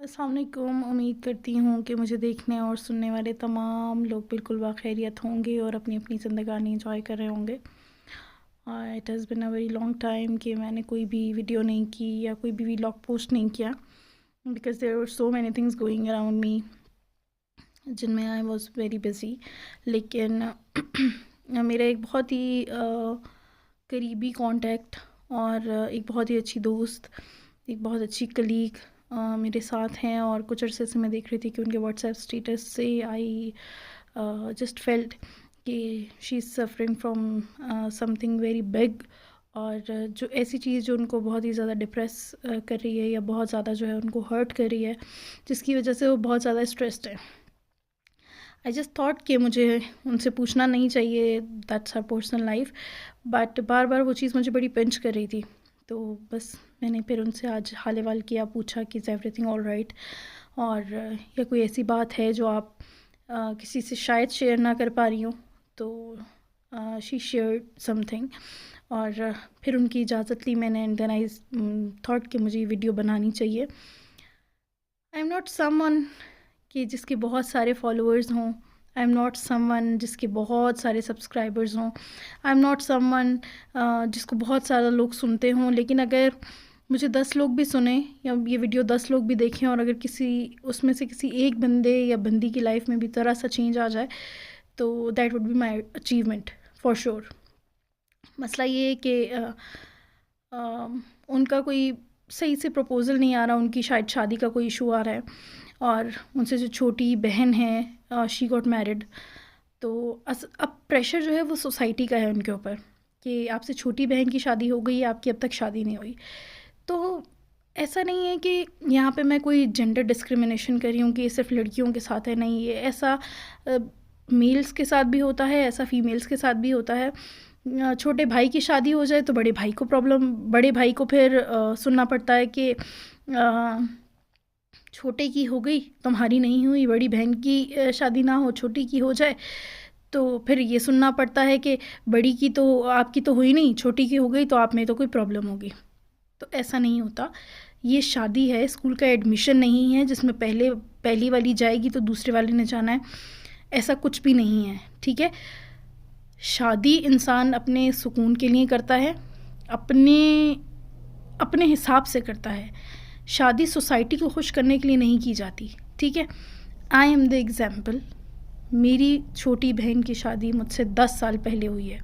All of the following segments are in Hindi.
अस्सलाम वालेकुम। उम्मीद करती हूँ कि मुझे देखने और सुनने वाले तमाम लोग बिल्कुल बाखैरियत होंगे और अपनी अपनी ज़िंदगानी इंजॉय कर रहे होंगे। It has been a very long time कि मैंने कोई भी वीडियो नहीं की या कोई भी व्लॉग पोस्ट नहीं किया, because there were so many things going around me जिनमें आई वाज वेरी बिज़ी। लेकिन मेरा एक बहुत ही करीबी कांटेक्ट और एक बहुत ही अच्छी दोस्त, एक बहुत अच्छी कलीग मेरे साथ हैं, और कुछ अरसे से मैं देख रही थी कि उनके व्हाट्सएप स्टेटस से आई जस्ट फेल्ट कि she is suffering from something very big, और जो ऐसी चीज़ जो उनको बहुत ही ज़्यादा डिप्रेस कर रही है या बहुत ज़्यादा जो है उनको हर्ट कर रही है, जिसकी वजह से वो बहुत ज़्यादा स्ट्रेस्ड है। आई जस्ट थॉट कि मुझे उनसे पूछना नहीं चाहिए, that's her personal life, but बार बार वो चीज़ मुझे बड़ी पिंच कर रही थी। तो बस मैंने फिर उनसे आज हाल अहवाल किया, पूछा कि इज़ एवरीथिंग ऑल राइट, और या कोई ऐसी बात है जो आप किसी से शायद शेयर ना कर पा रही हो। तो शी शेयर्ड समथिंग, और फिर उनकी इजाज़त ली मैंने, एंड देन आई थॉट कि मुझे ये वीडियो बनानी चाहिए। आई एम नॉट समवन कि जिसके बहुत सारे फॉलोअर्स हों, आई एम नॉट समवन जिसके बहुत सारे सब्सक्राइबर्स हों, आई एम नॉट समवन जिसको बहुत सारा लोग सुनते हों। लेकिन अगर मुझे 10 लोग भी सुने या ये वीडियो 10 लोग भी देखें, और अगर किसी उसमें से किसी एक बंदे या बंदी की लाइफ में भी ज़रा सा चेंज आ जाए, तो that would be my achievement for sure. मसला ये है कि उनका कोई सही से प्रपोज़ल नहीं आ रहा, उनकी शायद शादी का कोई इशू आ रहा है, और उनसे जो छोटी बहन है शी गॉट मैरिड। तो अब प्रेशर जो है वो सोसाइटी का है उनके ऊपर कि आपसे छोटी बहन की शादी हो गई, आपकी अब तक शादी नहीं हुई। तो ऐसा नहीं है कि यहाँ पे मैं कोई जेंडर डिस्क्रिमिनेशन कर रही हूँ कि ये सिर्फ लड़कियों के साथ है, नहीं, ये ऐसा मेल्स के साथ भी होता है, ऐसा फीमेल्स के साथ भी होता है। छोटे भाई की शादी हो जाए तो बड़े भाई को प्रॉब्लम, बड़े भाई को फिर सुनना पड़ता है कि छोटे की हो गई तुम्हारी नहीं हुई, बड़ी बहन की शादी ना हो, छोटी की हो जाए तो फिर ये सुनना पड़ता है कि बड़ी की तो आपकी तो हुई नहीं, छोटी की हो गई तो आप में तो कोई प्रॉब्लम होगी। तो ऐसा नहीं होता। ये शादी है, स्कूल का एडमिशन नहीं है जिसमें पहली वाली जाएगी तो दूसरे वाले ने जाना है, ऐसा कुछ भी नहीं है, ठीक है। शादी इंसान अपने सुकून के लिए करता है, अपने अपने हिसाब से करता है। शादी सोसाइटी को खुश करने के लिए नहीं की जाती, ठीक है। I am the example. मेरी छोटी बहन की शादी मुझसे 10 साल पहले हुई है,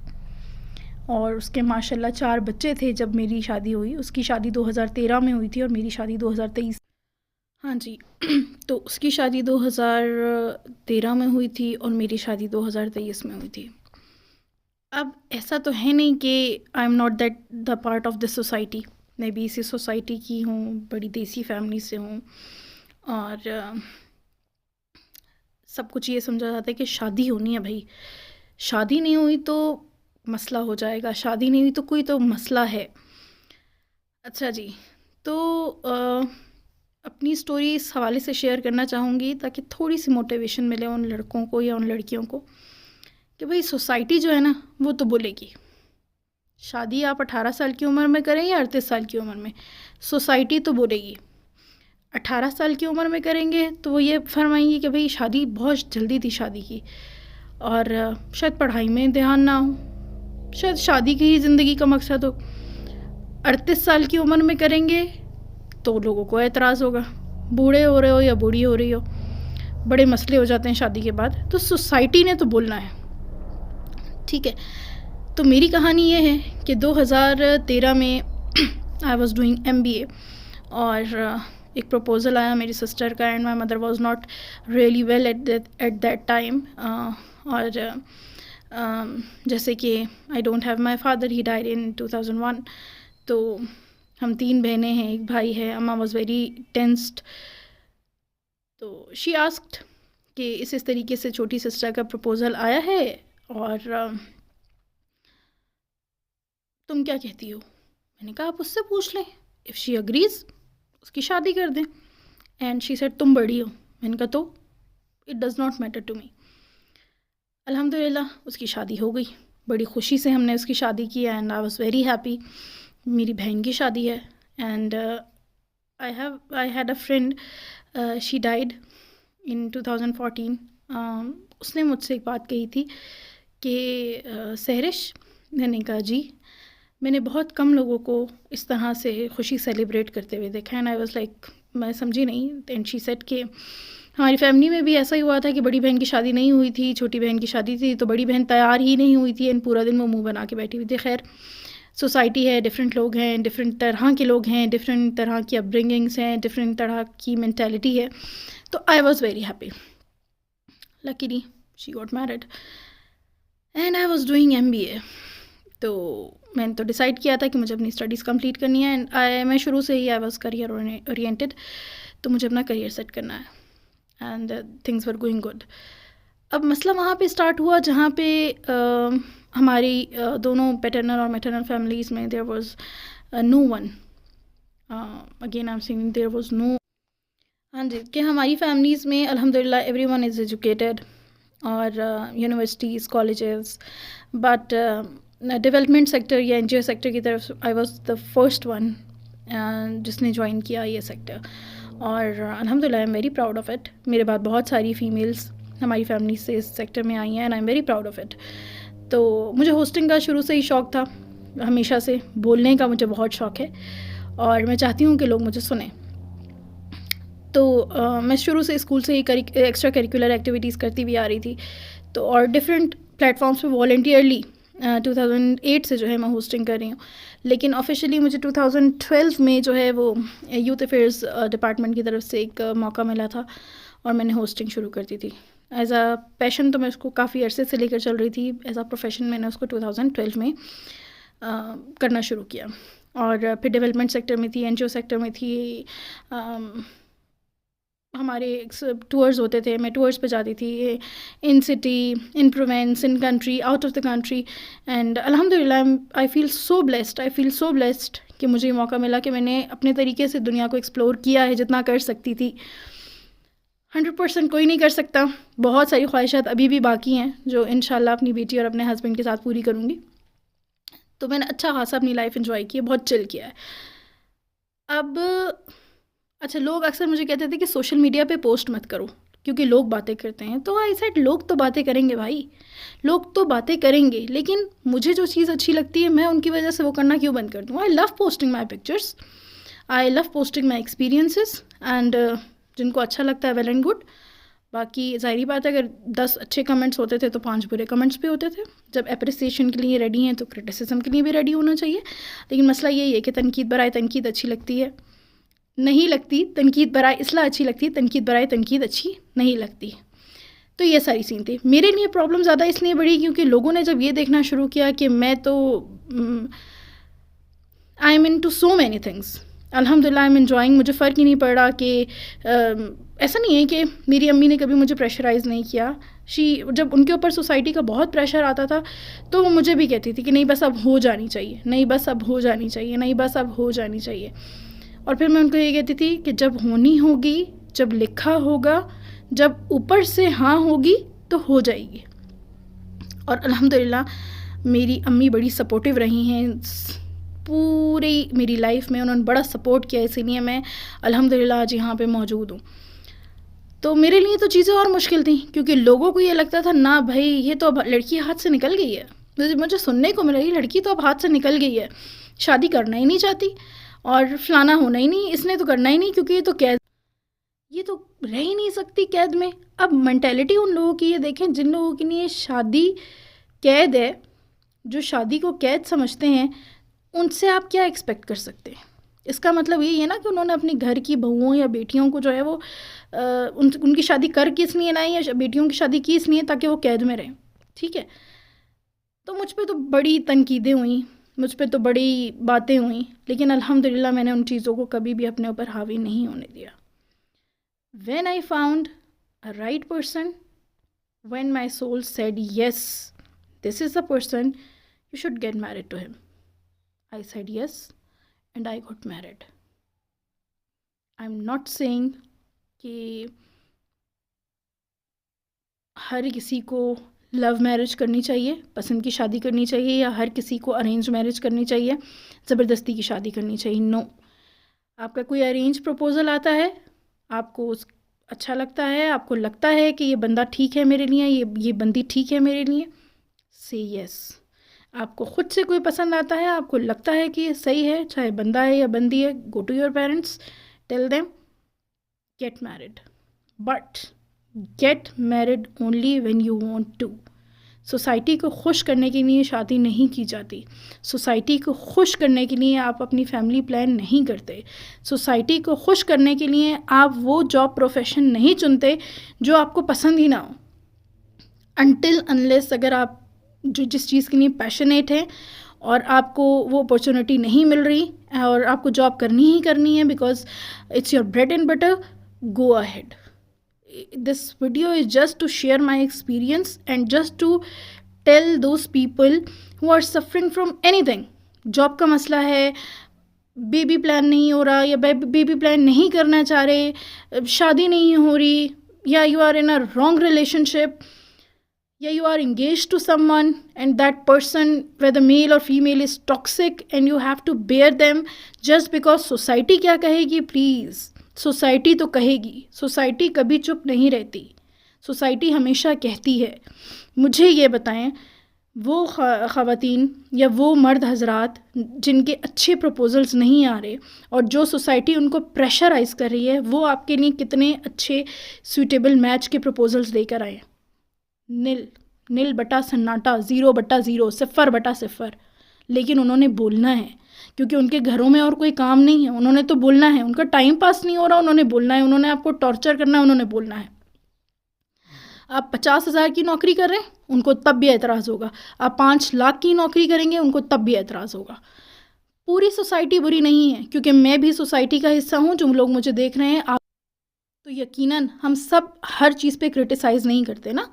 और उसके माशाल्लाह 4 बच्चे थे जब मेरी शादी हुई। उसकी शादी 2013 में हुई थी और मेरी शादी 2023। हाँ जी। तो उसकी शादी 2013 में हुई थी और मेरी शादी 2023 में हुई थी। अब ऐसा तो है नहीं कि I am not that the part of this society. मैं भी इसी सोसाइटी की हूँ, बड़ी देसी फैमिली से हूँ, और सब कुछ ये समझा जाता है कि शादी होनी है भाई, शादी नहीं हुई तो मसला हो जाएगा, शादी नहीं हुई तो कोई तो मसला है। अच्छा जी, तो अपनी स्टोरी इस हवाले से शेयर करना चाहूँगी ताकि थोड़ी सी मोटिवेशन मिले उन लड़कों को या उन लड़कियों को कि भाई सोसाइटी जो है ना वो तो बोलेगी। शादी आप 18 साल की उम्र में करें या 38 साल की उम्र में, सोसाइटी तो बोलेगी। 18 साल की उम्र में करेंगे तो वो ये फरमाएंगी कि भाई शादी बहुत जल्दी थी शादी की, और शायद पढ़ाई में ध्यान ना हो, शायद शादी की ही ज़िंदगी का मकसद हो। 38 साल की उम्र में करेंगे तो लोगों को एतराज़ होगा, बूढ़े हो रहे हो या बूढ़ी हो रही हो, बड़े मसले हो जाते हैं शादी के बाद, तो सोसाइटी ने तो बोलना है, ठीक है। तो मेरी कहानी ये है कि 2013 में आई वॉज़ डूइंग MBA, और एक प्रपोज़ल आया मेरी सिस्टर का, and my mother was not really well at that time. और जैसे कि I don't have my father, he died in 2001। तो हम 3 बहनें हैं, एक भाई है। अम्मा वॉज़ वेरी टेंस्ड। तो शी आस्क्ड कि इस तरीके से छोटी सिस्टर का प्रपोज़ल आया है, और तुम क्या कहती हो। मैंने कहा आप उससे पूछ लें, इफ़ शी अग्रीज़ उसकी शादी कर दें। एंड शी सेड तुम बड़ी हो। मैंने कहा तो it does not matter to me. अल्हम्दुलिल्लाह उसकी शादी हो गई, बड़ी खुशी से हमने उसकी शादी की, and I was very happy. मेरी बहन की शादी है, and I had a friend she died in 2014. उसने मुझसे एक बात कही थी कि सहरिश, मैंने कहा जी, मैंने बहुत कम लोगों को इस तरह से खुशी सेलिब्रेट करते हुए देखा. एंड आई वाज लाइक, मैं समझी नहीं. एंड शी सेड कि हमारी फैमिली में भी ऐसा ही हुआ था कि बड़ी बहन की शादी नहीं हुई थी, छोटी बहन की शादी थी, तो बड़ी बहन तैयार ही नहीं हुई थी एंड पूरा दिन वो मुंह बना के बैठी हुई थी. खैर, सोसाइटी है, डिफरेंट लोग हैं, डिफरेंट तरह के लोग हैं, डिफरेंट तरह की अपब्रिंगिंग्स हैं, डिफरेंट तरह की मैंटेलिटी है. तो I was very happy. Luckily she got married and I was doing MBA. तो मैंने तो डिसाइड किया था कि मुझे अपनी स्टडीज़ कंप्लीट करनी है. एंड मैं शुरू से ही आई वॉज करियर ओरिएंटेड, तो मुझे अपना करियर सेट करना है. And things were going good. अब मसला वहाँ पे स्टार्ट हुआ जहाँ पे हमारी दोनों पैटर्नल और मैटरनल फैमिलीज़ में there was no one. Again I am saying there was no. हाँ जी, कि हमारी फैमिलीज़ में अल्हम्दुलिल्लाह एवरीवन इज़ एजुकेटेड और universities, colleges, but development sector या NGO सेक्टर की तरफ I was the first one जिसने ज्वाइन किया ये सेक्टर. और अल्हम्दुलिल्लाह I am very proud of it. मेरे बाद बहुत सारी फ़ीमेल्स हमारी फैमिली से इस सेक्टर में आई हैं and I am very proud of it. तो मुझे होस्टिंग का शुरू से ही शौक़ था, हमेशा से. बोलने का मुझे बहुत शौक़ है और मैं चाहती हूँ कि लोग मुझे सुनें. तो मैं शुरू से स्कूल से ही एक्स्ट्रा करिकुलर एक्टिविटीज़ करती भी आ रही थी. तो और डिफरेंट प्लेटफॉर्म्स पे वॉलंटियरली 2008 से जो है मैं होस्टिंग कर रही हूँ. लेकिन ऑफिशियली मुझे 2012 में जो है वो यूथ अफेयर्स डिपार्टमेंट की तरफ से एक मौका मिला था और मैंने होस्टिंग शुरू कर दी थी. एज़ अ पैशन तो मैं उसको काफ़ी अरसे से लेकर चल रही थी. एज़ अ प्रोफेशन मैंने उसको 2012 में करना शुरू किया. और फिर डेवलपमेंट सेक्टर में थी, NGO सेक्टर में थी. हमारे टूर्स होते थे, मैं टूर्स पे जाती थी, इन city, in province, in country, out of the country. And अल्हम्दुलिल्लाह आई फील सो ब्लेस्ड कि मुझे ये मौका मिला कि मैंने अपने तरीके से दुनिया को एक्सप्लोर किया है जितना कर सकती थी. 100% कोई नहीं कर सकता. बहुत सारी ख्वाहिशात अभी भी बाकी हैं जो इंशाल्लाह अपनी बेटी और अपने हस्बैंड के साथ पूरी करूँगी. तो मैंने अच्छा खासा अपनी लाइफ एंजॉय की है, बहुत चिल किया है. अब अच्छा, लोग अक्सर मुझे कहते थे कि सोशल मीडिया पे पोस्ट मत करो क्योंकि लोग बातें करते हैं. तो आई सेड लोग तो बातें करेंगे भाई, लोग तो बातें करेंगे, लेकिन मुझे जो चीज़ अच्छी लगती है मैं उनकी वजह से वो करना क्यों बंद कर दूँ. I love posting my pictures, I love posting my experiences and जिनको अच्छा लगता है वेल एंड गुड. बाकी ज़ाहिरी बात है, अगर 10 अच्छे कमेंट्स होते थे तो 5 बुरे कमेंट्स भी होते थे. जब अप्रिसिएशन के लिए रेडी हैं तो क्रिटिसिज्म के लिए भी रेडी होना चाहिए. लेकिन मसला यही है कि तनकीद बराए तनकीद अच्छी लगती है, नहीं लगती. तनकीद बराए इसलिए अच्छी लगती है, तनकीद बराए तनकीद अच्छी नहीं लगती. तो ये सारी सीन थी. मेरे लिए प्रॉब्लम ज़्यादा इसलिए बढ़ी क्योंकि लोगों ने जब ये देखना शुरू किया कि मैं तो I am into so many things. अल्हम्दुलिल्लाह आई एम एन्जॉइंग. मुझे फ़र्क ही नहीं पड़ रहा कि ऐसा नहीं है कि मेरी अम्मी ने कभी मुझे प्रेशराइज़ नहीं किया. जब उनके ऊपर सोसाइटी का बहुत प्रेशर आता था तो वो मुझे भी कहती थी कि नहीं बस अब हो जानी चाहिए, नहीं बस अब हो जानी चाहिए, नहीं बस अब हो जानी चाहिए. और फिर मैं उनको ये कहती थी कि जब होनी होगी, जब लिखा होगा, जब ऊपर से हाँ होगी तो हो जाएगी. और अल्हम्दुलिल्लाह मेरी अम्मी बड़ी सपोर्टिव रही हैं पूरी मेरी लाइफ में. उन्होंने बड़ा सपोर्ट किया, इसीलिए मैं अल्हम्दुलिल्लाह आज यहाँ पे मौजूद हूँ. तो मेरे लिए तो चीज़ें और मुश्किल थी क्योंकि लोगों को ये लगता था ना भाई ये तो अब लड़की हाथ से निकल गई है. मुझे सुनने को मिला ये लड़की तो अब हाथ से निकल गई है, शादी करना ही नहीं चाहती और फलाना होना ही नहीं, इसने तो करना ही नहीं क्योंकि ये तो रह ही नहीं सकती कैद में. अब मेंटेलिटी उन लोगों की ये देखें जिन लोगों के लिए शादी कैद है, जो शादी को कैद समझते हैं, उनसे आप क्या एक्सपेक्ट कर सकते हैं. इसका मतलब यही है ना कि उन्होंने अपनी घर की बहुओं या बेटियों को जो है वो उनकी शादी कर किस लिए ना या बेटियों की शादी की इसलिए ताकि वो कैद में रहें. ठीक है, तो मुझ पे तो बड़ी तनकीदें हुई, मुझ पे तो बड़ी बातें हुई, लेकिन अल्हम्दुलिल्लाह मैंने उन चीज़ों को कभी भी अपने ऊपर हावी नहीं होने दिया. When I found a right person, when my soul said yes, this is the person, you should get married to him, I said yes and I got married. I'm not saying कि हर किसी को लव मैरिज करनी चाहिए, पसंद की शादी करनी चाहिए, या हर किसी को अरेंज मैरिज करनी चाहिए, ज़बरदस्ती की शादी करनी चाहिए. नो. आपका कोई अरेंज प्रपोज़ल आता है, आपको अच्छा लगता है, आपको लगता है कि ये बंदा ठीक है मेरे लिए, ये बंदी ठीक है मेरे लिए, से यस। आपको खुद से कोई पसंद आता है, आपको लगता है कि ये सही है, चाहे बंदा है या बंदी है, go to your parents, tell them get married, but get married only when you want to. Society को खुश करने के लिए शादी नहीं की जाती। सोसाइटी को खुश करने के लिए आप अपनी फैमिली प्लान नहीं करते। सोसाइटी को खुश करने के लिए आप वो जॉब प्रोफेशन नहीं चुनते जो आपको पसंद ही ना हो। अनटिल अनलेस अगर आप जिस चीज़ के लिए पैशनेट हैं और आपको वो अपॉर्चुनिटी नहीं मिल रही और आपको जॉब करनी ही करनी है because it's your bread and butter, go ahead. This video is just to share my experience and just to tell those people who are suffering from anything. Job का मसला है, बेबी प्लान नहीं हो रहा या बेबी प्लान नहीं करना चाह रहे, शादी नहीं हो रही, या you are in a wrong relationship, या you are engaged to someone and that person, whether male or female, is toxic and you have to bear them just because society क्या कहेगी। प्लीज़, सोसाइटी तो कहेगी, सोसाइटी कभी चुप नहीं रहती, सोसाइटी हमेशा कहती है। मुझे ये बताएं वो ख़वातीन या वो मर्द हजरात जिनके अच्छे प्रपोजल्स नहीं आ रहे और जो सोसाइटी उनको प्रेशराइज़ कर रही है, वो आपके लिए कितने अच्छे सूटेबल मैच के प्रपोजल्स लेकर आए। नील बटा सन्नाटा, 0/0, 0/0। लेकिन उन्होंने बोलना है क्योंकि उनके घरों में और कोई काम नहीं है, उन्होंने तो बोलना है। उनका टाइम पास नहीं हो रहा, उन्होंने बोलना है। उन्होंने आपको टॉर्चर करना है, उन्होंने बोलना है। आप 50,000 की नौकरी कर रहे हैं, उनको तब भी एतराज़ होगा। आप 5 लाख की नौकरी करेंगे, उनको तब भी एतराज़ होगा। पूरी सोसाइटी बुरी नहीं है, क्योंकि मैं भी सोसाइटी का हिस्सा हूँ। जो लोग मुझे देख रहे हैं, आप तो यकीनन हम सब हर चीज़ पे क्रिटिसाइज़ नहीं करते ना,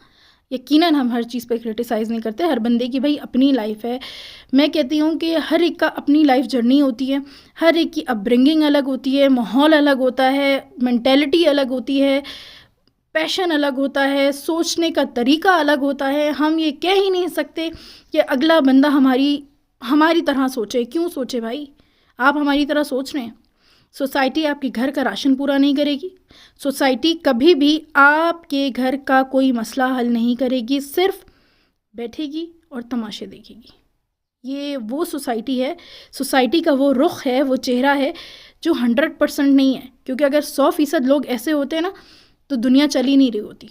यकीनन हम हर चीज़ पे क्रिटिसाइज़ नहीं करते। हर बंदे की भाई अपनी लाइफ है। मैं कहती हूँ कि हर एक का अपनी लाइफ जर्नी होती है, हर एक की अपब्रिंगिंग अलग होती है, माहौल अलग होता है, मेंटेलिटी अलग होती है, पैशन अलग होता है, सोचने का तरीका अलग होता है। हम ये कह ही नहीं सकते कि अगला बंदा हमारी तरह सोचे। क्यों सोचे भाई? आप हमारी तरह सोच रहे हैं। सोसाइटी आपके घर का राशन पूरा नहीं करेगी। सोसाइटी कभी भी आपके घर का कोई मसला हल नहीं करेगी, सिर्फ बैठेगी और तमाशे देखेगी। ये वो सोसाइटी है, सोसाइटी का वो रुख है, वो चेहरा है जो 100% नहीं है। क्योंकि अगर 100% लोग ऐसे होते हैं ना, तो दुनिया चल ही नहीं रही होती।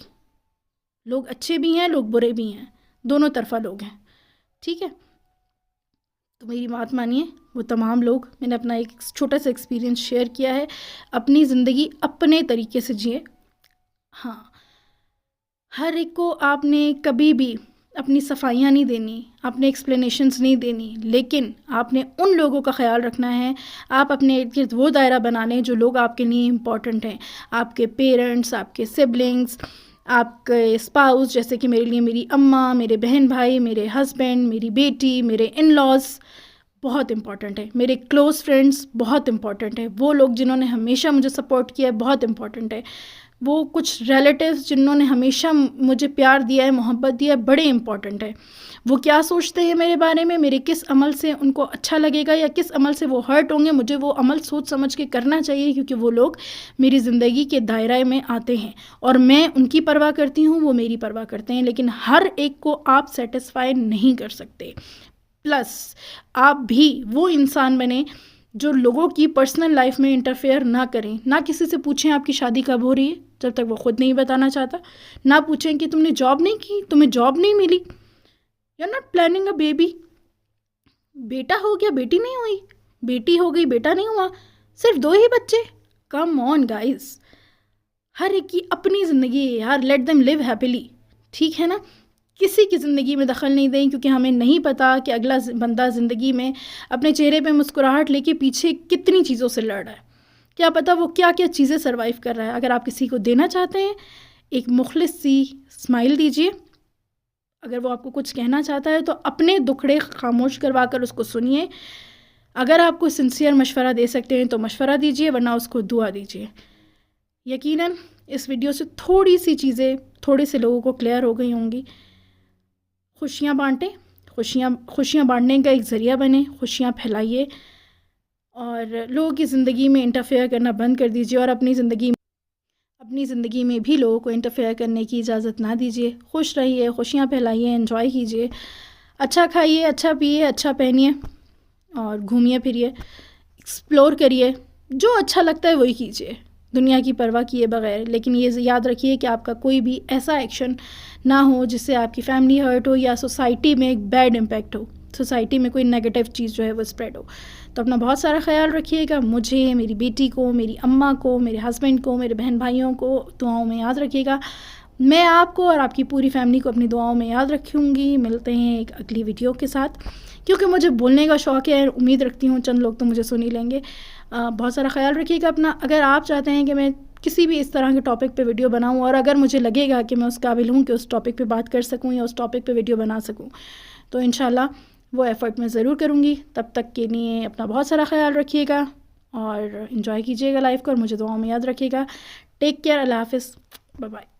लोग अच्छे भी हैं, लोग बुरे भी हैं, दोनों तरफा लोग हैं। ठीक है, तो मेरी बात मानिए। वो तमाम लोग, मैंने अपना एक छोटा सा एक्सपीरियंस शेयर किया है। अपनी ज़िंदगी अपने तरीके से जिए। हाँ, हर एक को आपने कभी भी अपनी सफाइयाँ नहीं देनी, आपने एक्सप्लेनेशंस नहीं देनी, लेकिन आपने उन लोगों का ख्याल रखना है। आप अपने इर्द गिर्द वो दायरा बना लें जो लोग आपके लिए इम्पॉर्टेंट हैं। आपके पेरेंट्स, आपके सिबलिंग्स, आपके स्पाउस, जैसे कि मेरे लिए मेरी अम्मा, मेरे बहन भाई, मेरे हस्बैंड, मेरी बेटी, मेरे इन लॉज बहुत इंपॉर्टेंट है। मेरे क्लोज़ फ्रेंड्स बहुत इंपॉर्टेंट है। वो लोग जिन्होंने हमेशा मुझे सपोर्ट किया है बहुत इंपॉर्टेंट है। वो कुछ रिलेटिव्स जिन्होंने हमेशा मुझे प्यार दिया है, मोहब्बत दिया है, बड़े इंपॉर्टेंट है। वो क्या सोचते हैं मेरे बारे में, मेरे किस अमल से उनको अच्छा लगेगा या किस अमल से वो हर्ट होंगे, मुझे वो अमल सोच समझ के करना चाहिए, क्योंकि वो लोग मेरी ज़िंदगी के दायरे में आते हैं और मैं उनकी परवाह करती हूँ, वो मेरी परवाह करते हैं। लेकिन हर एक को आप सेटिस्फाई नहीं कर सकते। प्लस आप भी वो इंसान बने जो लोगों की पर्सनल लाइफ में इंटरफेयर ना करें। ना किसी से पूछें आपकी शादी कब हो रही है, जब तक वो ख़ुद नहीं बताना चाहता। ना पूछें कि तुमने जॉब नहीं की, तुम्हें जॉब नहीं मिली, you are not planning a baby. बेटा हो गया, बेटी नहीं हुई, बेटी हो गई, बेटा नहीं हुआ, सिर्फ 2 ही बच्चे। कम ऑन गाइस, हर एक की अपनी ज़िंदगी है यार, लेट देम लिव हैप्पीली। ठीक है ना, किसी की ज़िंदगी में दखल नहीं दें, क्योंकि हमें नहीं पता कि अगला बंदा ज़िंदगी में अपने चेहरे पे मुस्कुराहट लेके पीछे कितनी चीज़ों से लड़ रहा है। क्या पता वो क्या क्या चीज़ें सर्वाइव कर रहा है। अगर आप किसी को देना चाहते हैं, एक मुखलिस सी स्माइल दीजिए। अगर वो आपको कुछ कहना चाहता है तो अपने दुखड़े खामोश करवा कर उसको सुनिए। अगर आपको सिंसियर मशवरा दे सकते हैं तो मशवरा दीजिए, वरना उसको दुआ दीजिए। यकीनन इस वीडियो से थोड़ी सी चीज़ें थोड़े से लोगों को क्लियर हो गई होंगी। खुशियाँ बांटें, खुशियाँ बांटने का एक ज़रिया बने, खुशियाँ फैलाइए और लोगों की ज़िंदगी में इंटरफेयर करना बंद कर दीजिए और अपनी ज़िंदगी अपनी ज़िंदगी में भी लोगों को इंटरफेयर करने की इजाज़त ना दीजिए। खुश रहिए, खुशियाँ फैलाइए, एंजॉय कीजिए, अच्छा खाइए, अच्छा पिए, अच्छा पहनिए और घूमिए फिरिए, एक्सप्लोर करिए। जो अच्छा लगता है वही कीजिए, दुनिया की परवाह किए बगैर। लेकिन ये याद रखिए कि आपका कोई भी ऐसा एक्शन ना हो जिससे आपकी फैमिली हर्ट हो या सोसाइटी में एक बैड इम्पैक्ट हो, सोसाइटी में कोई नेगेटिव चीज़ जो है वो स्प्रेड हो। तो अपना बहुत सारा ख्याल रखिएगा। मुझे, मेरी बेटी को, मेरी अम्मा को, मेरे हस्बैंड को, मेरे बहन भाइयों को दुआओं में याद रखिएगा। मैं आपको और आपकी पूरी फैमिली को अपनी दुआओं में याद रखूँगी। मिलते हैं एक अगली वीडियो के साथ, क्योंकि मुझे बोलने का शौक़ है, उम्मीद रखती हूँ चंद लोग तो मुझे सुन ही लेंगे। बहुत सारा ख्याल रखिएगा अपना। अगर आप चाहते हैं कि मैं किसी भी इस तरह के टॉपिक पे वीडियो बनाऊं और अगर मुझे लगेगा कि मैं उस काबिल हूँ कि उस टॉपिक पे बात कर सकूँ या उस टॉपिक पे वीडियो बना सकूँ, तो इंशाल्लाह वो एफ़र्ट मैं ज़रूर करूँगी। तब तक के लिए अपना बहुत सारा ख्याल रखिएगा और इन्जॉय कीजिएगा लाइफ को और मुझे दुआओं में याद रखिएगा। टेक केयर, अल्लाह हाफ़िज़, बाय बाय।